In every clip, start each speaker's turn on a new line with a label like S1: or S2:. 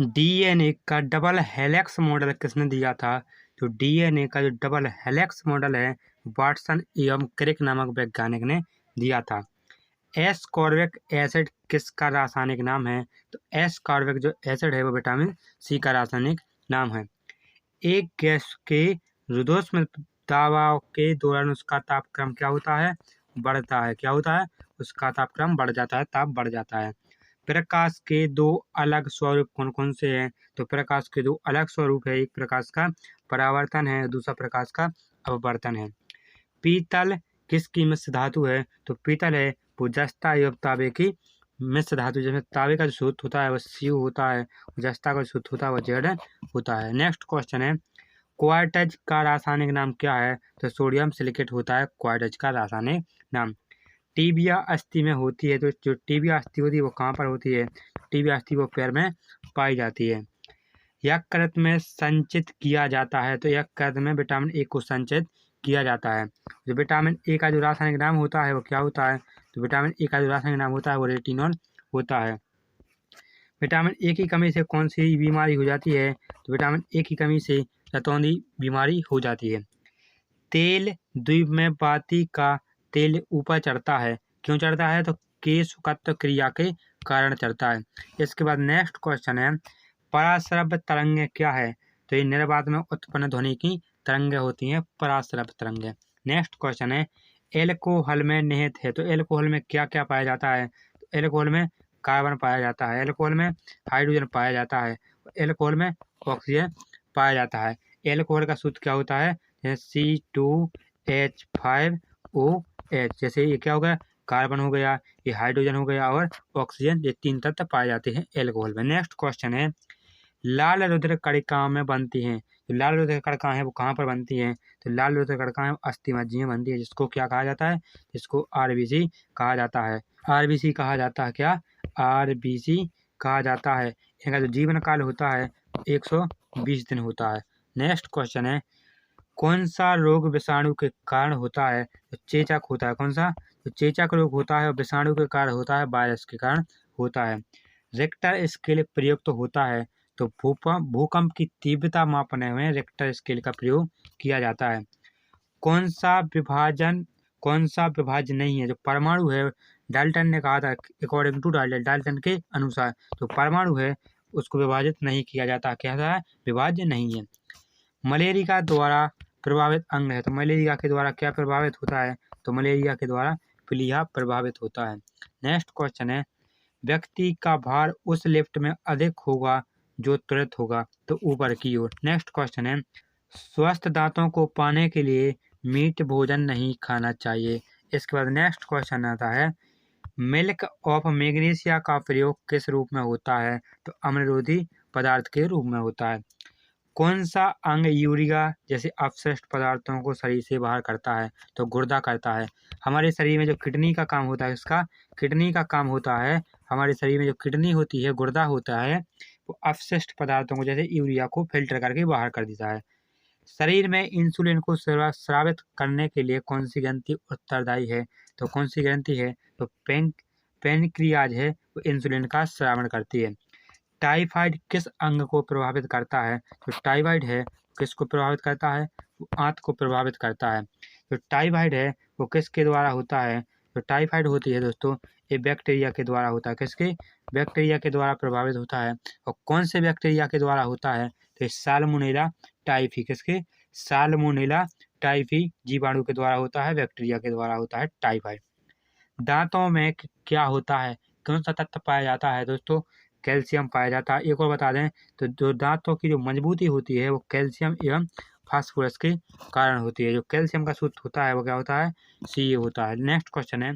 S1: DNA का double helix model किसने दिया था? तो डीएनए का जो डबल हेलिक्स मॉडल है वाटसन एवं क्रिक नामक वैज्ञानिक ने दिया था। एस्कॉर्बिक एसिड किसका रासायनिक नाम है? तो एस्कॉर्बिक जो एसिड है वो विटामिन सी का रासायनिक नाम है। एक गैस के रुद्धोष्म दबाव के दौरान उसका तापक्रम क्या होता है? बढ़ता है। क्या होता है? उसका तापक्रम बढ़ जाता है, ताप बढ़ जाता है। प्रकाश के दो अलग स्वरूप कौन कौन से हैं? तो प्रकाश के दो अलग स्वरूप है, एक प्रकाश का परावर्तन है, दूसरा प्रकाश का अपवर्तन है। पीतल किसकी मिश्र धातु है? तो पीतल है वो जस्ता एवं तांबे की मिश्र धातु, जिसमें तांबे का जो सूत्र होता है वो Cu होता है, जस्ता का जो सूत्र होता है वो Zn होता है। नेक्स्ट क्वेश्चन है, क्वार्टज का रासायनिक नाम क्या है? तो सोडियम सिलिकेट होता है क्वार्टज का रासायनिक नाम। टीबिया अस्थि में होती है, तो जो टीबिया अस्थि होती है वो कहाँ पर होती है? टीबिया अस्थि वो पैर में पाई जाती है। यकृत में संचित किया जाता है, तो यकृत में विटामिन ए को संचित किया जाता है। जो विटामिन ए का जो रासायनिक नाम होता है वो क्या होता है? तो विटामिन ए का जो रासायनिक नाम होता है वो रेटिनॉल होता है। विटामिन ए की कमी से कौन सी बीमारी हो जाती है? तो विटामिन ए की कमी से रतौंधी बीमारी हो जाती है। तेल द्वीप में बाती का तेल ऊपर चढ़ता है, क्यों चढ़ता है? तो केशकत्व क्रिया के कारण चढ़ता है। इसके बाद नेक्स्ट क्वेश्चन है, पराश्रव्य तरंगें क्या है? तो ये निर्वात में उत्पन्न ध्वनि की तरंगें होती हैं पराश्रव्य तरंगें। नेक्स्ट क्वेश्चन है, एल्कोहल में निहित है, तो एल्कोहल में क्या क्या पाया जाता है? तो एल्कोहल में कार्बन पाया जाता है, एल्कोहल में हाइड्रोजन पाया जाता है, एल्कोहल में ऑक्सीजन पाया जाता है। एल्कोहल का सूत्र क्या होता है? C2H5OH। जैसे ये क्या हो गया? कार्बन हो गया, ये हाइड्रोजन हो गया और ऑक्सीजन, ये तीन तत्व पाए जाते हैं एल्कोहल में। नेक्स्ट क्वेश्चन है, लाल रुधिर कणिकाओं में बनती हैं, तो लाल रुधिर कणिकाएं हैं वो कहाँ पर बनती हैं? तो लाल रुधिर कणिकाएं अस्थि मज्जा में बनती है, जिसको क्या कहा जाता है? जिसको आरबीसी कहा जाता है। आरबीसी कहा जाता है, क्या? आरबीसी कहा जाता है। इनका जो जीवन काल होता है 120 दिन होता है। नेक्स्ट क्वेश्चन है, कौन सा रोग विषाणु के कारण होता है? तो चेचक होता है। कौन सा? तो चेचक रोग होता है और विषाणु के कारण होता है, वायरस के कारण होता है। रिक्टर स्केल प्रयुक्त होता है, तो भूकंप की तीव्रता मापने में रिक्टर स्केल का प्रयोग किया जाता है। कौन सा विभाज्य नहीं है? जो परमाणु है, डाल्टन ने कहा था, अकॉर्डिंग टू डाल्टन के अनुसार तो परमाणु है उसको विभाजित नहीं किया जाता, क्या है? विभाज्य नहीं है। मलेरिया द्वारा प्रभावित अंग है, तो मलेरिया के द्वारा क्या प्रभावित होता है? तो मलेरिया के द्वारा प्लीहा प्रभावित होता है। नेक्स्ट क्वेश्चन है, व्यक्ति का भार उस लिफ्ट में अधिक होगा जो त्वरित होगा, तो ऊपर की ओर। नेक्स्ट क्वेश्चन है, स्वस्थ दांतों को पाने के लिए मीट भोजन नहीं खाना चाहिए। इसके बाद नेक्स्ट क्वेश्चन आता है, मिल्क ऑफ मैग्नीशिया का प्रयोग किस रूप में होता है? तो अम्लरोधी पदार्थ के रूप में होता है। कौन सा अंग यूरिया जैसे अपशिष्ट पदार्थों को शरीर से बाहर करता है? तो गुर्दा करता है। हमारे शरीर में जो किडनी का काम होता है, इसका किडनी का काम होता है, हमारे शरीर में जो किडनी होती है, गुर्दा होता है, वो अपशिष्ट पदार्थों को जैसे यूरिया को फिल्टर करके बाहर कर देता है। शरीर में इंसुलिन को स्रावित करने के लिए कौन सी ग्रंथि उत्तरदायी है? तो कौन सी ग्रंथि है? तो पेनक्रियाज है, वो इंसुलिन का स्रावण करती है। टाइफाइड किस अंग को प्रभावित करता है? तो टाइफाइड है किसको प्रभावित करता है? वो आंत को प्रभावित करता है। तो टाइफाइड है वो किसके द्वारा होता है? तो टाइफाइड होती है दोस्तों, ये बैक्टीरिया के द्वारा होता है। किसके? बैक्टीरिया के द्वारा प्रभावित होता है। और कौन से बैक्टीरिया के द्वारा होता है? तो साल्मोनेला टाइफी। किसके? साल्मोनेला टाइफी जीवाणु के द्वारा होता है, बैक्टीरिया के द्वारा होता है टाइफाइड। दांतों में क्या होता है? कौन सा तत्व पाया जाता है दोस्तों? कैल्शियम पाया जाता है। एक और बता दें तो जो दांतों की जो मजबूती होती है वो कैल्शियम एवं फास्फोरस के कारण होती है। जो कैल्शियम का सूत्र होता है वो क्या होता है? Ca होता है। नेक्स्ट क्वेश्चन है,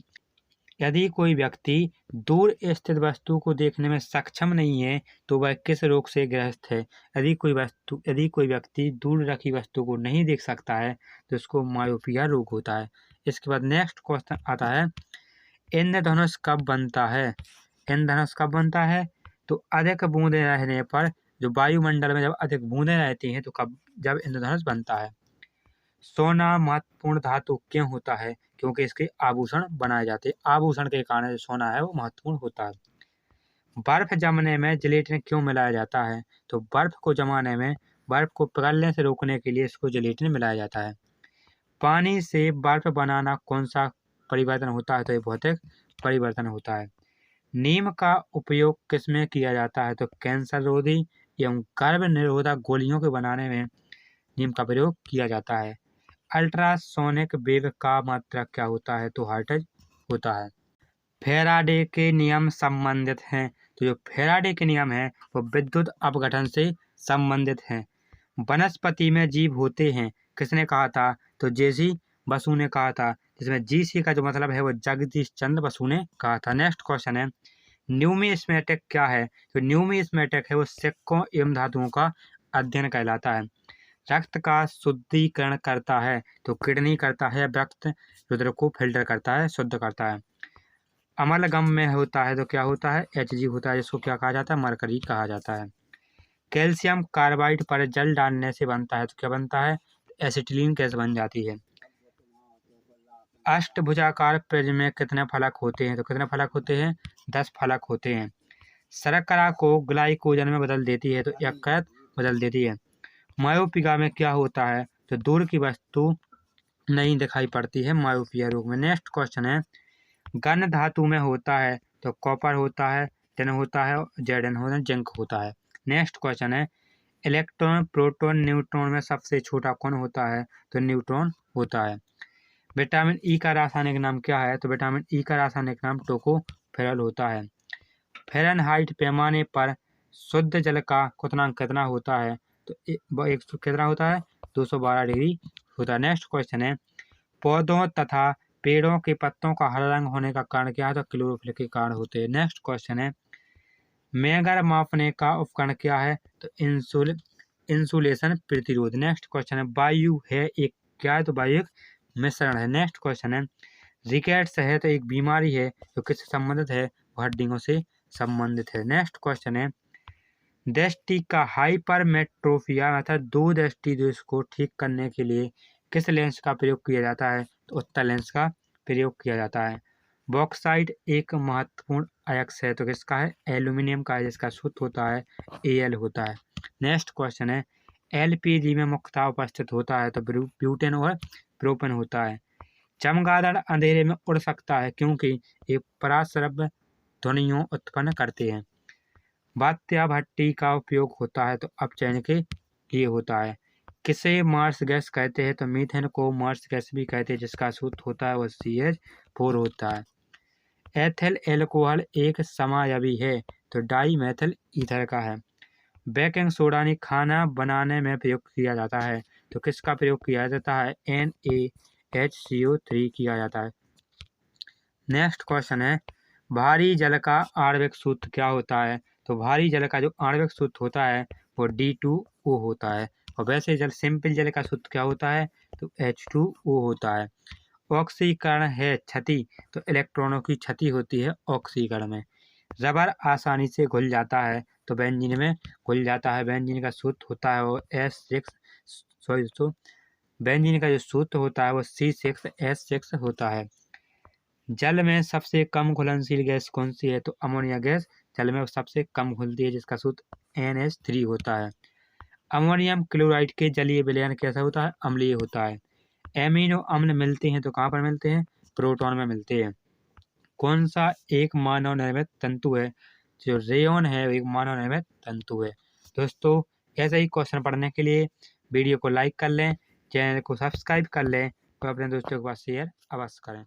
S1: यदि कोई व्यक्ति दूर स्थित वस्तु को देखने में सक्षम नहीं है तो वह किस रोग से ग्रस्त है? यदि कोई व्यक्ति दूर रखी वस्तु को नहीं देख सकता है तो उसको मायोपिया रोग होता है। इसके बाद नेक्स्ट क्वेश्चन आता है, इंद्रधनुष कब बनता है? इंद्रधनुष कब बनता है? तो अधिक बूंदें रहने पर, जो वायुमंडल में जब अधिक बूंदें रहती हैं तो जब इंद्रधनुष बनता है। सोना महत्वपूर्ण धातु क्यों होता है? क्योंकि इसके आभूषण बनाए जाते हैं। आभूषण के कारण जो सोना है वो महत्वपूर्ण होता है। बर्फ जमने में जिलेटिन क्यों मिलाया जाता है? तो बर्फ को जमाने में बर्फ को पिघलने से रोकने के लिए इसको जिलेटिन मिलाया जाता है। पानी से बर्फ बनाना कौन सा परिवर्तन होता है? तो ये भौतिक परिवर्तन होता है। नीम का उपयोग किसमें किया जाता है? तो कैंसर रोधी एवं गर्भ निरोधक गोलियों के बनाने में नीम का प्रयोग किया जाता है। अल्ट्रासोनिक वेव का मात्रक क्या होता है? तो हर्ट्ज होता है। फैराडे के नियम संबंधित हैं। तो जो फैराडे के नियम हैं वो विद्युत अपघटन से संबंधित हैं। वनस्पति में जीव होते हैं, किसने कहा था? तो जेसी बसु ने कहा था, जिसमें जीसी का जो मतलब है वो जगदीश चंद्र बसु ने कहा था। नेक्स्ट क्वेश्चन है, न्यूमिस्मेटिक क्या है? तो न्यूमिस्मेटिक है वो सिक्कों एवं धातुओं का अध्ययन कहलाता है। रक्त का शुद्धिकरण करता है, तो किडनी करता है। रक्त रुधिर को फिल्टर करता है, शुद्ध करता है। अमलगम में होता है तो क्या होता है? Hg होता है, जिसको क्या कहा जाता है? मरकरी कहा जाता है। कैल्शियम कार्बाइड पर जल डालने से बनता है तो क्या बनता है? एसिटिलीन गैस बन जाती है। अष्टभुजाकार प्रिज्म में कितने फलक होते हैं? तो कितने फलक होते हैं? 10 फलक होते हैं। शर्करा को ग्लाइकोजन में बदल देती है तो यकृत बदल देती है। मायोपिया में क्या होता है? तो दूर की वस्तु नहीं दिखाई पड़ती है मायोपिया रोग में। नेक्स्ट क्वेश्चन है, घन धातु में होता है तो कॉपर होता है, टिन होता है, जेडन होता है, जिंक होता है। नेक्स्ट क्वेश्चन है, इलेक्ट्रॉन प्रोटॉन न्यूट्रॉन में सबसे छोटा कौन होता है? तो न्यूट्रॉन होता है। विटामिन ई का रासायनिक नाम क्या है? तो विटामिन ई का रासायनिक नाम टोकोफेरॉल होता है। फ़ारेनहाइट पैमाने पर शुद्ध जल का क्वथनांक कितना होता है? तो कितना होता है? 212 डिग्री होता है। नेक्स्ट क्वेश्चन है, पौधों तथा पेड़ों के पत्तों का हरा रंग होने का कारण क्या है? तो क्लोरोफिल के कारण होते हैं। नेक्स्ट क्वेश्चन है, मेगर मापने का उपकरण क्या है? तो इंसुलेशन प्रतिरोध। नेक्स्ट क्वेश्चन है, वायु है एक क्या है? तो वायु एक मिश्रण है। नेक्स्ट क्वेश्चन है, रिकेट्स है तो एक बीमारी है जो किससे संबंधित है? हड्डियों से संबंधित है। नेक्स्ट क्वेश्चन है, दृष्टि का हाइपरमेट्रोपिया अर्थात दो दृष्टि दोष को ठीक करने के लिए किस लेंस का प्रयोग किया जाता है? तो उत्तल लेंस का प्रयोग किया जाता है। बॉक्साइट एक महत्वपूर्ण अयस्क है तो किसका है? एल्यूमिनियम का है, जिसका सूत्र होता है Al होता है। नेक्स्ट क्वेश्चन है, एलपीजी में मुख्यतः उपस्थित होता है तो ब्यूटेन और प्रोपेन होता है। चमगादड़ अंधेरे में उड़ सकता है क्योंकि ये पराश्रव्य ध्वनियों उत्पन्न करते हैं। वात्या भट्टी का उपयोग होता है तो अपचयन के लिए होता है। किसे मार्स गैस कहते हैं? तो मीथेन को मार्स गैस भी कहते हैं, जिसका सूत्र होता है वो CH4 होता है। एथिल एल्कोहल एक समायवी है तो डाई मेथिल ईथर का है। बेकिंग सोडा ने खाना बनाने में प्रयोग किया जाता है तो किसका प्रयोग किया जाता है? NaHCO3 किया जाता है। नेक्स्ट क्वेश्चन है, भारी जल का आणविक सूत्र क्या होता है? तो भारी जल का जो आणविक सूत्र होता है वो D2O होता है। और वैसे जल सिंपल जल का सूत्र क्या होता है? तो H2O होता है। ऑक्सीकरण है क्षति तो इलेक्ट्रॉनों की क्षति होती है ऑक्सीकरण में। रबर आसानी से घुल जाता है तो बेंजीन में घुल जाता है। बेंजीन का सूत्र होता है वो बेंजीन का जो सूत्र होता है वो C6H6 होता है। जल में सबसे कम घुलनशील गैस कौन सी है? तो अमोनिया गैस जल में सबसे कम घुलती है, जिसका सूत्र NH3 होता है। अमोनियम क्लोराइड के जलीय विलयन कैसा होता है? अम्लीय होता है। एमिनो अम्ल मिलते हैं तो कहाँ पर मिलते हैं? प्रोटॉन में मिलते हैं। कौन सा एक मानव निर्मित तंतु है? जो रेयॉन है एक मानव निर्मित तंतु है। दोस्तों, ऐसे ही क्वेश्चन पढ़ने के लिए वीडियो को लाइक कर लें, चैनल को सब्सक्राइब कर लें और अपने दोस्तों के पास शेयर अवश्य करें।